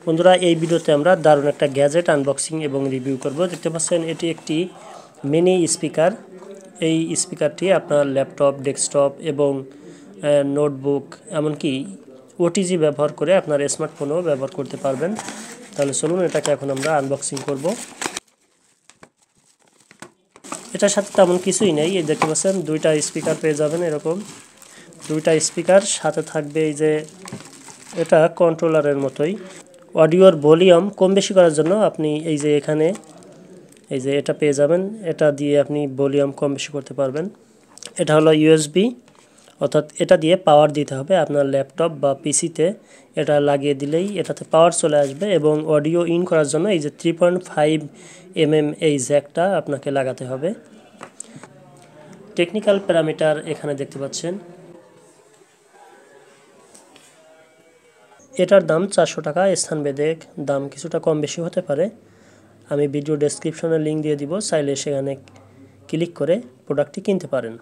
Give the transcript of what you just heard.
বন্ধুরা এই ভিডিওতে আমরা দারুণ একটা গ্যাজেট আনবক্সিং এবং রিভিউ করব। দেখতে পাচ্ছেন এটি একটি মিনি স্পিকার। এই স্পিকারটি আপনার ল্যাপটপ, ডেস্কটপ এবং নোটবুক এমনকি ওটিজি ব্যবহার করে আপনার স্মার্টফোনও ব্যবহার করতে পারবেন। তাহলে চলুন এটাকে এখন আমরা আনবক্সিং করব। এটার সাথে তেমন কিছুই নেই। এই দেখতে পাচ্ছেন দুইটা স্পিকার পেয়ে যাবেন, এরকম দুইটা স্পিকার সাথে থাকবে। এই যে এটা কন্ট্রোলারের মতোই অডিওর ভলিউম কম বেশি করার জন্য আপনি এই যে এখানে এই যে এটা পেয়ে যাবেন। এটা দিয়ে আপনি ভলিউম কম বেশি করতে পারবেন। এটা হলো ইউএসবি, অর্থাৎ এটা দিয়ে পাওয়ার দিতে হবে আপনার ল্যাপটপ বা পিসিতে। এটা লাগিয়ে দিলেই এটাতে পাওয়ার চলে আসবে এবং অডিও ইন করার জন্য এই যে 3.5 এই জ্যাকটা আপনাকে লাগাতে হবে। টেকনিক্যাল প্যারামিটার এখানে দেখতে পাচ্ছেন। এটার দাম 400 টাকা। স্থানভেদে দাম কিছুটা কম বেশি হতে পারে। আমি ভিডিও ডেসক্রিপশনে লিঙ্ক দিয়ে দিব, চাইলে সেখানে ক্লিক করে প্রোডাক্টটি কিনতে পারেন।